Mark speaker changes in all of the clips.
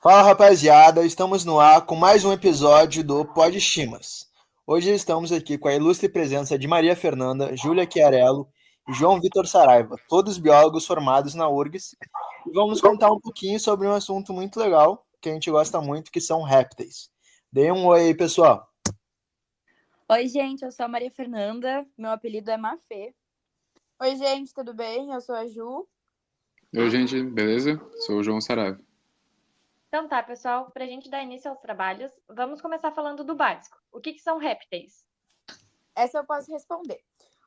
Speaker 1: Fala rapaziada, estamos no ar com mais um episódio do Pod Chimas. Hoje estamos aqui com a ilustre presença de Maria Fernanda, Júlia Chiarello e João Vitor Saraiva, todos biólogos formados na URGS, e vamos contar um pouquinho sobre um assunto muito legal que a gente gosta muito, que são répteis. Dê um oi aí, pessoal.
Speaker 2: Oi, gente, eu sou a Maria Fernanda, meu apelido é Mafê.
Speaker 3: Oi, gente, tudo bem? Eu sou a Ju.
Speaker 4: Oi, gente, beleza? Sou o João Saraiva.
Speaker 5: Então tá, pessoal, para a gente dar início aos trabalhos, vamos começar falando do básico. O que são répteis?
Speaker 3: Essa eu posso responder.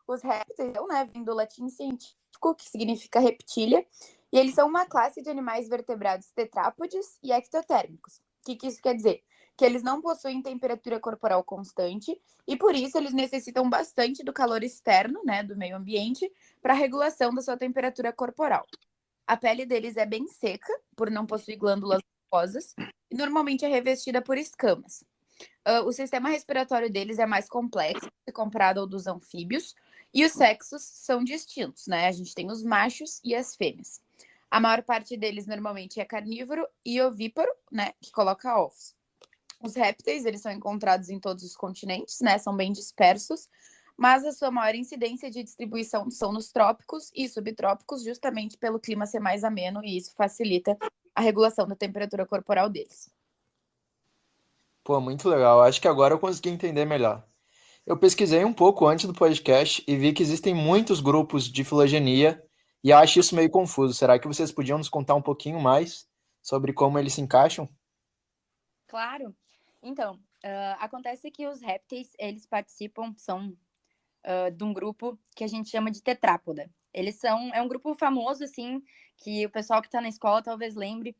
Speaker 3: Os répteis, vêm do latim científico, que significa reptília, e eles são uma classe de animais vertebrados tetrápodes e ectotérmicos. O que isso quer dizer? Que eles não possuem temperatura corporal constante e, por isso, eles necessitam bastante do calor externo, do meio ambiente, para a regulação da sua temperatura corporal. A pele deles é bem seca, por não possuir glândulas mucosas, e normalmente é revestida por escamas. O sistema respiratório deles é mais complexo se comparado ao dos anfíbios, e os sexos são distintos, A gente tem os machos e as fêmeas. A maior parte deles normalmente é carnívoro e ovíparo, que coloca ovos. Os répteis, eles são encontrados em todos os continentes, são bem dispersos, mas a sua maior incidência de distribuição são nos trópicos e subtrópicos, justamente pelo clima ser mais ameno, e isso facilita a regulação da temperatura corporal deles.
Speaker 1: Pô, muito legal. Acho que agora eu consegui entender melhor. Eu pesquisei um pouco antes do podcast e vi que existem muitos grupos de filogenia e eu acho isso meio confuso. Será que vocês podiam nos contar um pouquinho mais sobre como eles se encaixam?
Speaker 2: Claro. Então, acontece que os répteis, eles são de um grupo que a gente chama de tetrápoda. É um grupo famoso, assim, que o pessoal que está na escola talvez lembre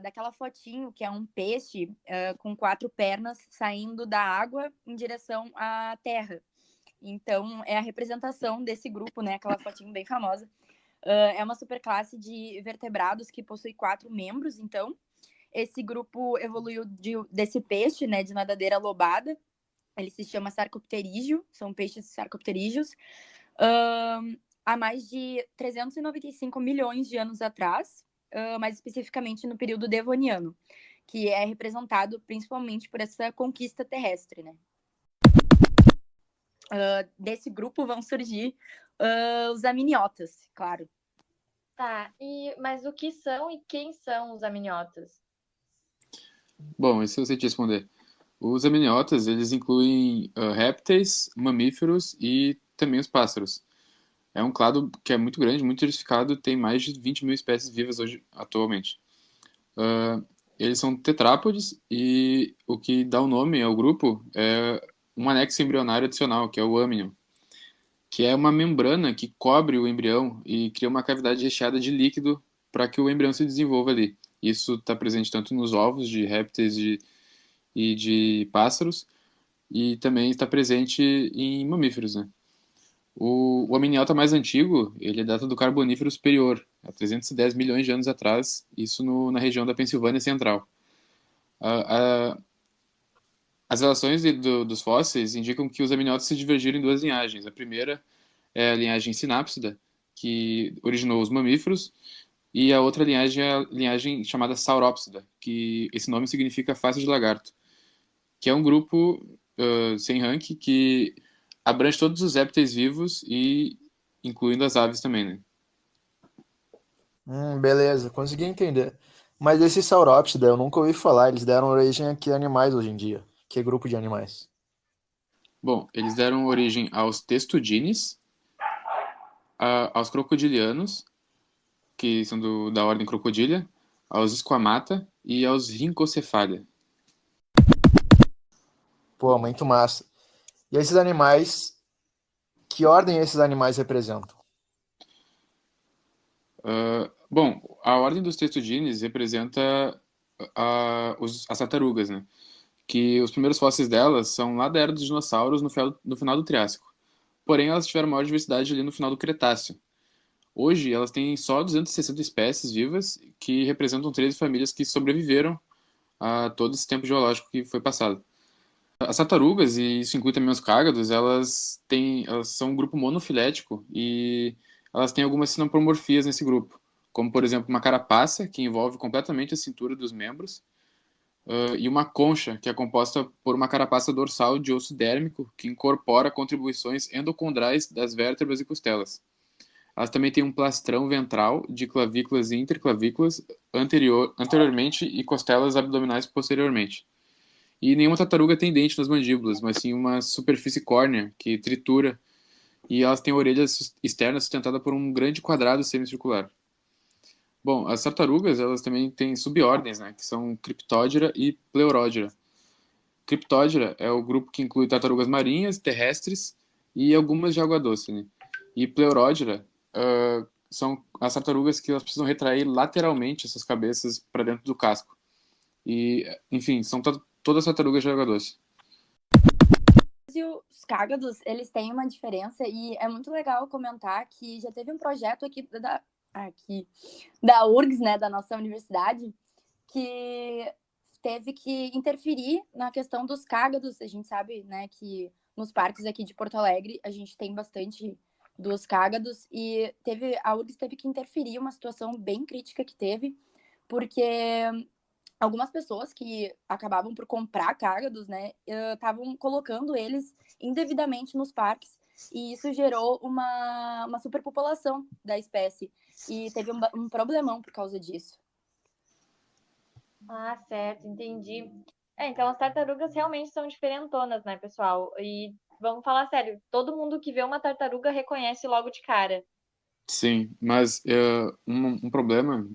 Speaker 2: daquela fotinho que é um peixe com 4 pernas saindo da água em direção à terra. Então, é a representação desse grupo, aquela fotinho bem famosa. É uma superclasse de vertebrados que possui 4 membros, então. Esse grupo evoluiu desse peixe, de nadadeira lobada. Ele se chama sarcopterígio, são peixes sarcopterígeos. Há mais de 395 milhões de anos atrás, mais especificamente no período devoniano, que é representado principalmente por essa conquista terrestre, Desse grupo vão surgir os amniotas, claro.
Speaker 5: Tá, mas o que são e quem são os amniotas?
Speaker 4: Bom, isso eu sei te responder. Os amniotas, eles incluem répteis, mamíferos e também os pássaros. É um clado que é muito grande, muito diversificado, tem mais de 20 mil espécies vivas hoje, atualmente. Eles são tetrápodes e o que dá o nome ao grupo é um anexo embrionário adicional, que é o âmnion, que é uma membrana que cobre o embrião e cria uma cavidade recheada de líquido para que o embrião se desenvolva ali. Isso está presente tanto nos ovos de répteis e de pássaros, e também está presente em mamíferos, O amniota mais antigo, ele data do Carbonífero Superior, há 310 milhões de anos atrás, isso na região da Pensilvânia Central. As relações dos fósseis indicam que os amniotas se divergiram em 2 linhagens. A primeira é a linhagem sinápsida, que originou os mamíferos, e a outra linhagem é a linhagem chamada saurópsida, que esse nome significa face de lagarto, que é um grupo sem rank que abrange todos os répteis vivos e incluindo as aves também,
Speaker 1: Beleza, consegui entender. Mas esse Saurópsida eu nunca ouvi falar, eles deram origem a que animais hoje em dia? Que grupo de animais?
Speaker 4: Bom, eles deram origem aos testudines, aos crocodilianos, que são da ordem Crocodilia, aos Squamata e aos Rhinchocephalia.
Speaker 1: Pô, muito massa. E esses animais, que ordem esses animais representam?
Speaker 4: Bom, a ordem dos testudines representa as tartarugas, que os primeiros fósseis delas são lá da era dos dinossauros no final do Triássico. Porém, elas tiveram maior diversidade ali no final do Cretáceo. Hoje, elas têm só 260 espécies vivas, que representam 13 famílias que sobreviveram a todo esse tempo geológico que foi passado. As tartarugas, e isso inclui também os cágados, elas são um grupo monofilético e elas têm algumas sinapomorfias nesse grupo, como, por exemplo, uma carapaça, que envolve completamente a cintura dos membros, e uma concha, que é composta por uma carapaça dorsal de osso dérmico, que incorpora contribuições endocondrais das vértebras e costelas. Elas também têm um plastrão ventral de clavículas e interclavículas anteriormente e costelas abdominais posteriormente. E nenhuma tartaruga tem dente nas mandíbulas, mas sim uma superfície córnea que tritura, e elas têm a orelha externa sustentada por um grande quadrado semicircular. Bom, as tartarugas, elas também têm subordens, né, que são Cryptodira e Pleurodira. Cryptodira é o grupo que inclui tartarugas marinhas, terrestres e algumas de água doce, né? E Pleurodira são as tartarugas que elas precisam retrair lateralmente essas cabeças para dentro do casco. E, enfim, são todas tartarugas de água doce.
Speaker 2: E os cágados, eles têm uma diferença e é muito legal comentar que já teve um projeto aqui da URGS, né, da nossa universidade, que teve que interferir na questão dos cágados. A gente sabe, né, que nos parques aqui de Porto Alegre a gente tem bastante dos cágados e a URGS teve que interferir, uma situação bem crítica que teve, porque algumas pessoas que acabavam por comprar cágados, né, estavam colocando eles indevidamente nos parques, e isso gerou uma superpopulação da espécie, e teve um problemão por causa disso.
Speaker 5: Ah, certo, entendi. Então as tartarugas realmente são diferentonas, né, pessoal? E vamos falar sério, todo mundo que vê uma tartaruga reconhece logo de cara.
Speaker 4: Sim, mas um problema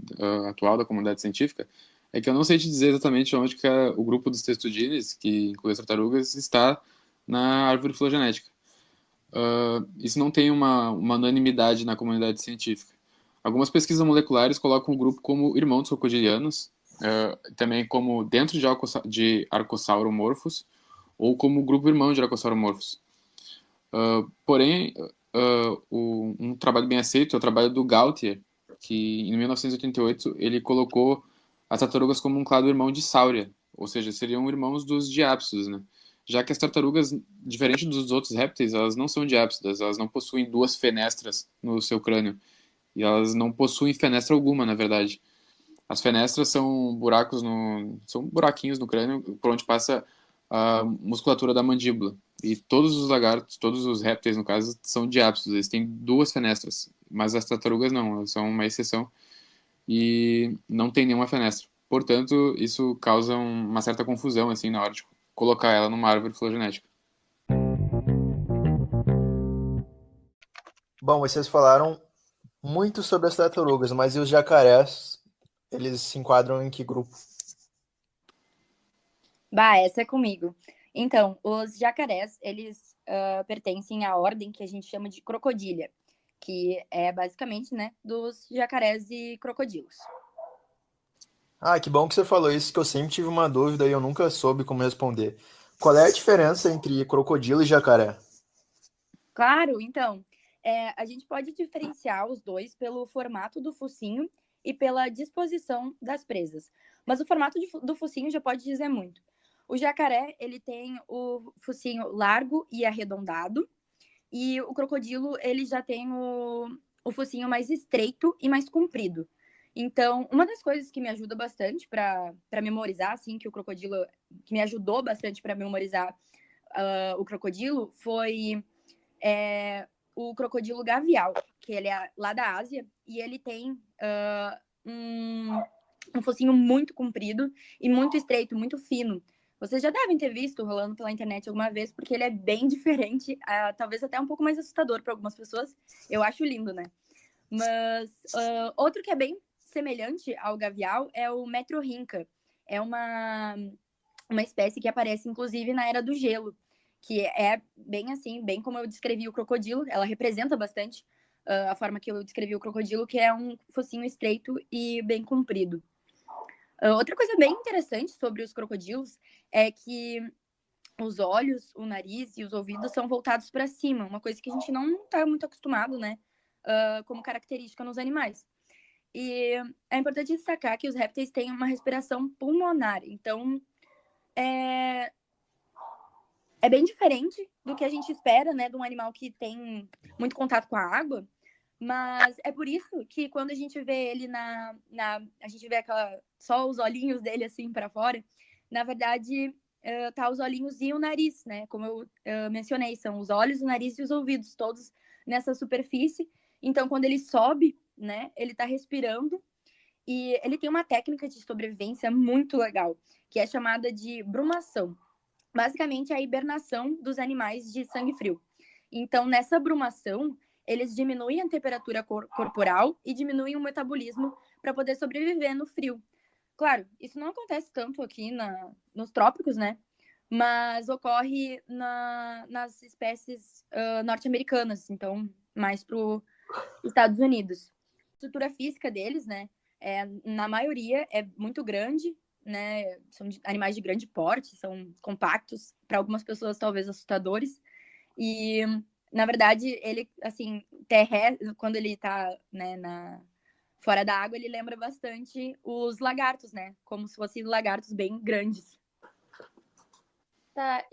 Speaker 4: atual da comunidade científica é que eu não sei te dizer exatamente onde que o grupo dos testudines, que inclui as tartarugas, está na árvore filogenética. Isso não tem uma unanimidade na comunidade científica. Algumas pesquisas moleculares colocam o grupo como irmão dos crocodilianos, também como dentro de Archosauromorphos, ou como grupo irmão de Archosauromorphos. Porém, um trabalho bem aceito é o trabalho do Gautier, que em 1988 ele colocou as tartarugas como um clado irmão de Sauria, ou seja, seriam irmãos dos diápsidos, né? Já que as tartarugas, diferente dos outros répteis, elas não são diápsidas, elas não possuem duas fenestras no seu crânio, e elas não possuem fenestra alguma, na verdade. As fenestras são são buraquinhos no crânio por onde passa a musculatura da mandíbula. E todos os lagartos, todos os répteis, no caso, são diápsidos. Eles têm duas fenestras, mas as tartarugas não, elas são uma exceção e não tem nenhuma fenestra. Portanto, isso causa uma certa confusão assim na hora de colocar ela numa árvore filogenética.
Speaker 1: Bom, vocês falaram muito sobre as tartarugas, mas e os jacarés? Eles se enquadram em que grupo?
Speaker 2: Bah, essa é comigo. Então, os jacarés, eles pertencem à ordem que a gente chama de crocodília, que é basicamente, né, dos jacarés e crocodilos.
Speaker 1: Ah, que bom que você falou isso, que eu sempre tive uma dúvida e eu nunca soube como responder. Qual é a diferença entre crocodilo e jacaré?
Speaker 2: Claro, então, a gente pode diferenciar os dois pelo formato do focinho e pela disposição das presas. Mas o formato do focinho já pode dizer muito. O jacaré, ele tem o focinho largo e arredondado, e o crocodilo, ele já tem o focinho mais estreito e mais comprido. Então, uma das coisas que me ajuda bastante para memorizar, assim, que me ajudou bastante para memorizar o crocodilo foi o crocodilo gavial, que ele é lá da Ásia, e ele tem um focinho muito comprido e muito estreito, muito fino. Vocês já devem ter visto rolando pela internet alguma vez, porque ele é bem diferente, talvez até um pouco mais assustador para algumas pessoas. Eu acho lindo, né? Mas outro que é bem semelhante ao gavial é o Metrorrhinca. É uma espécie que aparece, inclusive, na Era do Gelo, que é bem assim, bem como eu descrevi o crocodilo. Ela representa bastante a forma que eu descrevi o crocodilo, que é um focinho estreito e bem comprido. Outra coisa bem interessante sobre os crocodilos é que os olhos, o nariz e os ouvidos são voltados para cima, uma coisa que a gente não está muito acostumado, né, como característica nos animais. E é importante destacar que os répteis têm uma respiração pulmonar, então é bem diferente do que a gente espera, né, de um animal que tem muito contato com a água, Mas é por isso que quando a gente vê ele a gente vê só os olhinhos dele assim para fora, na verdade tá os olhinhos e o nariz, né? Como eu mencionei, são os olhos, o nariz e os ouvidos, todos nessa superfície. Então, quando ele sobe, né, ele tá respirando e ele tem uma técnica de sobrevivência muito legal, que é chamada de brumação. Basicamente, é a hibernação dos animais de sangue frio. Então, nessa brumação, eles diminuem a temperatura corporal e diminuem o metabolismo para poder sobreviver no frio. Claro, isso não acontece tanto aqui nos trópicos, né? Mas ocorre nas espécies norte-americanas, então mais para os Estados Unidos. A estrutura física deles, né? Na maioria é muito grande, né? São animais de grande porte, são compactos, para algumas pessoas talvez assustadores. E, na verdade, ele, assim, quando ele tá, né, fora da água, ele lembra bastante os lagartos, né? Como se fossem lagartos bem grandes.
Speaker 5: Tá,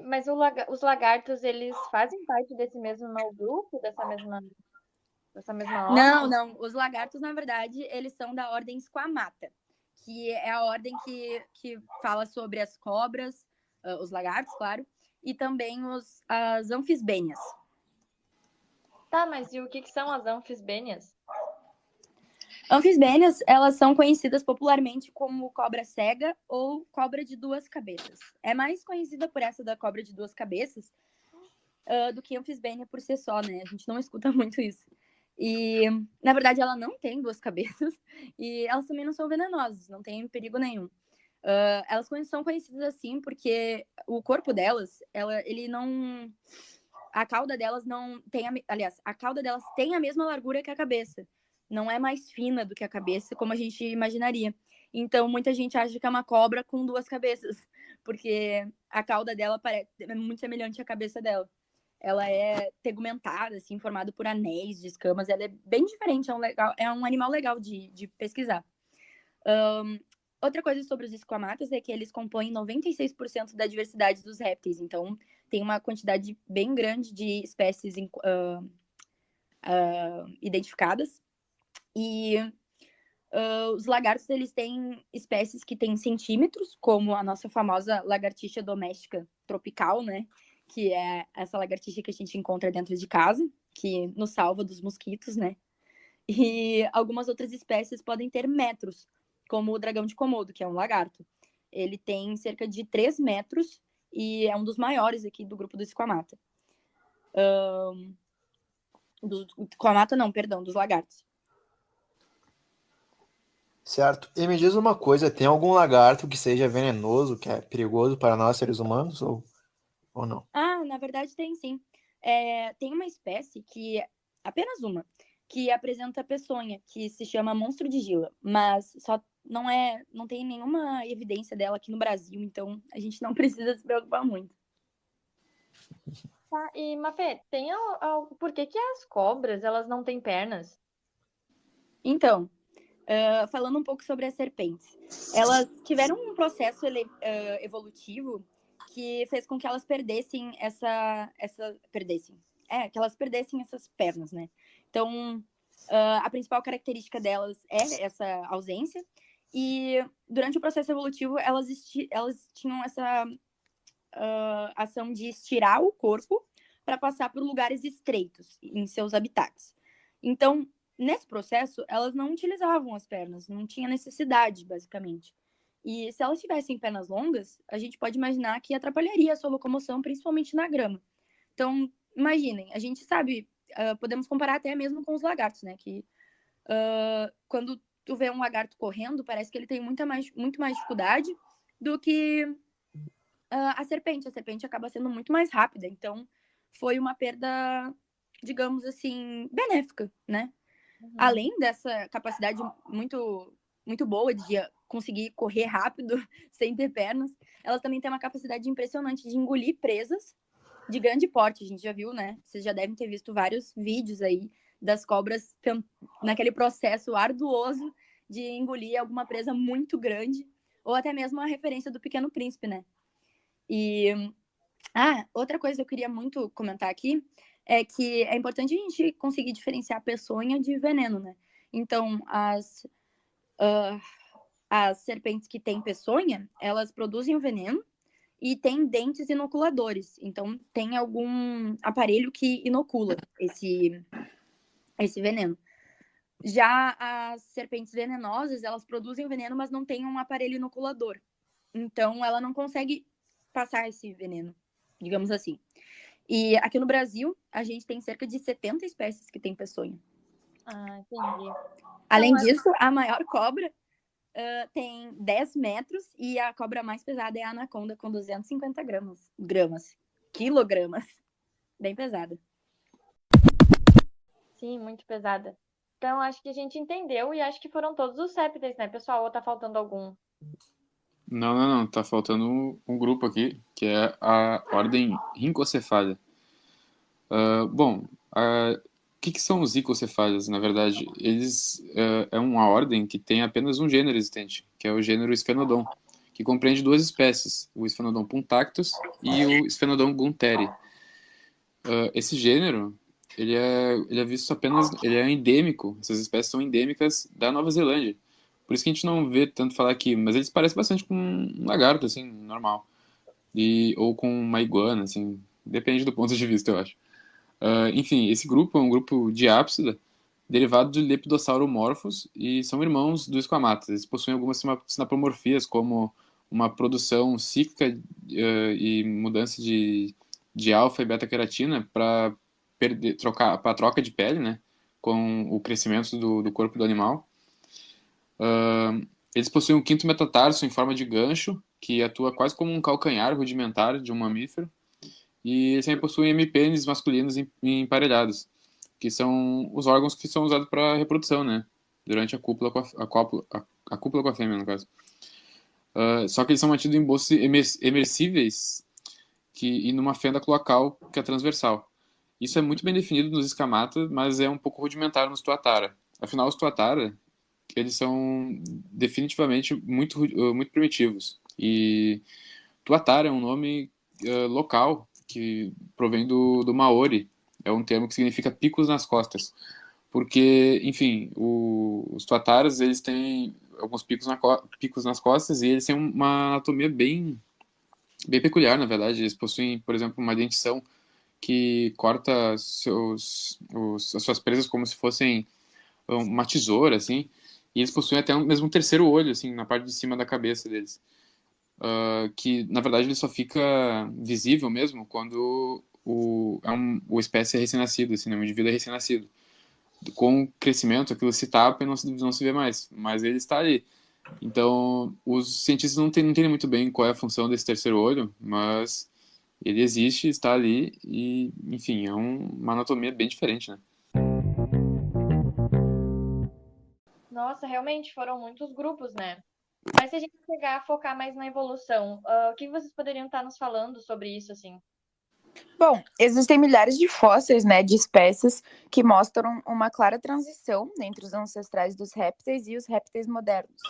Speaker 5: mas os lagartos, eles fazem parte desse mesmo grupo, dessa mesma ordem?
Speaker 2: Não. Os lagartos, na verdade, eles são da ordem Squamata, que é a ordem que fala sobre as cobras, os lagartos, claro, e também as anfisbênias.
Speaker 5: Tá, mas e o que são as anfisbênias?
Speaker 2: Anfisbênias, elas são conhecidas popularmente como cobra cega ou cobra de duas cabeças. É mais conhecida por essa da cobra de duas cabeças do que anfisbênia por si só, né? A gente não escuta muito isso. E, na verdade, ela não tem duas cabeças e elas também não são venenosas, não tem perigo nenhum. Elas são conhecidas assim porque o corpo delas, ele não... A cauda delas não tem... Aliás, a cauda delas tem a mesma largura que a cabeça. Não é mais fina do que a cabeça, como a gente imaginaria. Então, muita gente acha que é uma cobra com duas cabeças, porque a cauda dela é muito semelhante à cabeça dela. Ela é tegumentada, assim, formada por anéis de escamas. Ela é bem diferente, é um animal legal de pesquisar. Outra coisa sobre os esquamatas é que eles compõem 96% da diversidade dos répteis. Então, tem uma quantidade bem grande de espécies identificadas. E os lagartos, eles têm espécies que têm centímetros, como a nossa famosa lagartixa doméstica tropical, né? Que é essa lagartixa que a gente encontra dentro de casa, que nos salva dos mosquitos, né? E algumas outras espécies podem ter metros, como o dragão de Komodo, que é um lagarto. Ele tem cerca de 3 metros e é um dos maiores aqui do grupo do Squamata. Dos lagartos.
Speaker 1: Certo. E me diz uma coisa, tem algum lagarto que seja venenoso, que é perigoso para nós seres humanos, ou não?
Speaker 2: Na verdade tem sim. Tem uma espécie apenas uma, que apresenta peçonha, que se chama monstro de Gila, mas só não tem nenhuma evidência dela aqui no Brasil, então a gente não precisa se preocupar muito.
Speaker 5: Tá, e Mafê, por que as cobras, elas não têm pernas?
Speaker 2: Então, falando um pouco sobre as serpentes, elas tiveram um processo evolutivo que fez com que elas perdessem que elas perdessem essas pernas, né? Então, a principal característica delas é essa ausência, e durante o processo evolutivo elas tinham essa ação de estirar o corpo para passar por lugares estreitos em seus habitats. Então, nesse processo, elas não utilizavam as pernas, não tinha necessidade, basicamente. E se elas tivessem pernas longas, a gente pode imaginar que atrapalharia a sua locomoção, principalmente na grama. Então, imaginem, a gente sabe, podemos comparar até mesmo com os lagartos, né? Que quando tu vê um lagarto correndo, parece que ele tem muito mais dificuldade do que a serpente. A serpente acaba sendo muito mais rápida. Então, foi uma perda, digamos assim, benéfica, né? Além dessa capacidade muito, muito boa de conseguir correr rápido sem ter pernas, elas também têm uma capacidade impressionante de engolir presas de grande porte. A gente já viu, né? Vocês já devem ter visto vários vídeos aí das cobras naquele processo arduoso de engolir alguma presa muito grande, ou até mesmo a referência do Pequeno Príncipe, né? E outra coisa que eu queria muito comentar aqui é que é importante a gente conseguir diferenciar peçonha de veneno, né? Então, as serpentes que têm peçonha, elas produzem o veneno e têm dentes inoculadores. Então, tem algum aparelho que inocula esse veneno. Já as serpentes venenosas, elas produzem o veneno, mas não têm um aparelho inoculador. Então, ela não consegue passar esse veneno, digamos assim. E aqui no Brasil, a gente tem cerca de 70 espécies que têm peçonha.
Speaker 5: Ah, entendi.
Speaker 2: Além disso, a maior cobra tem 10 metros e a cobra mais pesada é a anaconda, com 250 quilogramas. Bem pesada.
Speaker 5: Sim, muito pesada. Então, acho que a gente entendeu e acho que foram todos os répteis, né, pessoal? Ou tá faltando algum?
Speaker 4: Não. Tá faltando um grupo aqui, que é a ordem Rhincocephalia. Bom, o que são os rhincocefálias, na verdade? Eles é uma ordem que tem apenas um gênero existente, que é o gênero Sphenodon, que compreende duas espécies, o Sphenodon punctactus e o Sphenodon gunteri. Esse gênero, ele é visto apenas, ele é endêmico, essas espécies são endêmicas da Nova Zelândia. Por isso que a gente não vê tanto falar aqui, mas eles parecem bastante com um lagarto, assim, normal. Ou com uma iguana, assim, depende do ponto de vista, eu acho. Enfim, esse grupo é um grupo diápsida, derivado de Lepidossauromorphos, e são irmãos dos esquamatas. Eles possuem algumas sinapomorfias, como uma produção cíclica e mudança de alfa e beta-queratina para troca de pele, né, com o crescimento do corpo do animal. Eles possuem um quinto metatarso em forma de gancho, que atua quase como um calcanhar rudimentar de um mamífero. E eles também possuem hemipênis masculinos emparelhados, que são os órgãos que são usados para reprodução, né? Durante a cópula com a fêmea, no caso. Só que eles são mantidos em bolsos emersíveis e numa fenda cloacal, que é transversal. Isso é muito bem definido nos escamata, mas é um pouco rudimentar nos tuatara. Afinal, os tuatara, eles são definitivamente muito primitivos. E tuatara é um nome local que provém do Maori. É um termo que significa picos nas costas. Porque, enfim, os tuataras, eles têm alguns picos nas costas e eles têm uma anatomia bem peculiar, na verdade. Eles possuem, por exemplo, uma dentição que corta as suas presas como se fossem uma tesoura, assim. E eles possuem até mesmo um terceiro olho, assim, na parte de cima da cabeça deles. Que, na verdade, ele só fica visível mesmo quando o espécie é recém-nascido, assim, né? O indivíduo é recém-nascido. Com o crescimento, aquilo se tapa e não se vê mais. Mas ele está ali. Então, os cientistas não entendem muito bem qual é a função desse terceiro olho, mas ele existe, está ali e, enfim, é uma anatomia bem diferente, né?
Speaker 5: Nossa, realmente foram muitos grupos, né? Mas se a gente pegar, focar mais na evolução, o que vocês poderiam estar nos falando sobre isso, assim?
Speaker 3: Bom, existem milhares de fósseis, né, de espécies que mostram uma clara transição entre os ancestrais dos répteis e os répteis modernos.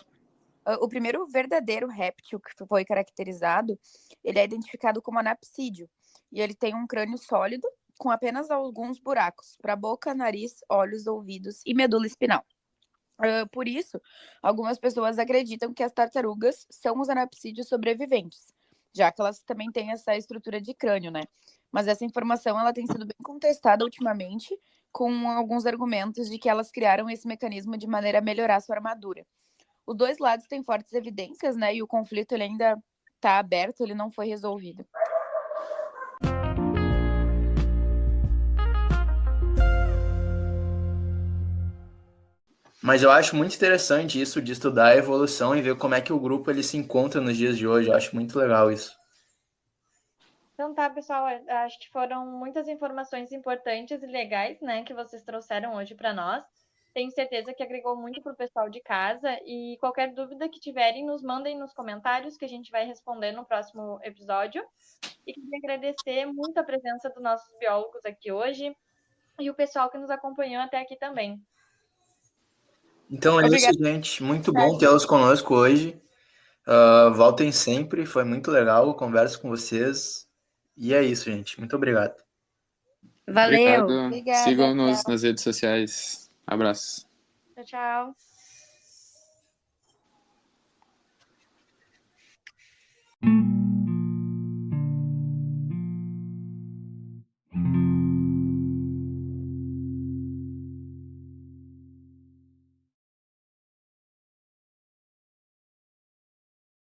Speaker 3: O primeiro verdadeiro réptil que foi caracterizado, ele é identificado como anapsídeo, e ele tem um crânio sólido com apenas alguns buracos para boca, nariz, olhos, ouvidos e medula espinal. Por isso, algumas pessoas acreditam que as tartarugas são os anapsídeos sobreviventes, já que elas também têm essa estrutura de crânio, né? Mas essa informação ela tem sido bem contestada ultimamente, com alguns argumentos de que elas criaram esse mecanismo de maneira a melhorar sua armadura. Os dois lados têm fortes evidências, né? E o conflito ele ainda está aberto, ele não foi resolvido.
Speaker 1: Mas eu acho muito interessante isso de estudar a evolução e ver como é que o grupo ele se encontra nos dias de hoje. Eu acho muito legal isso.
Speaker 5: Então tá, pessoal, acho que foram muitas informações importantes e legais, né, que vocês trouxeram hoje para nós. Tenho certeza que agregou muito para o pessoal de casa e qualquer dúvida que tiverem, nos mandem nos comentários que a gente vai responder no próximo episódio. E queria agradecer muito a presença dos nossos biólogos aqui hoje e o pessoal que nos acompanhou até aqui também.
Speaker 1: Então é isso, gente. Muito bom tê-los conosco hoje. Voltem sempre, foi muito legal a conversa com vocês. E é isso, gente. Muito obrigado.
Speaker 2: Valeu!
Speaker 4: Obrigado.
Speaker 3: Obrigada,
Speaker 4: Sigam-nos
Speaker 3: tchau.
Speaker 4: nas redes sociais. Abraço.
Speaker 5: Tchau, tchau.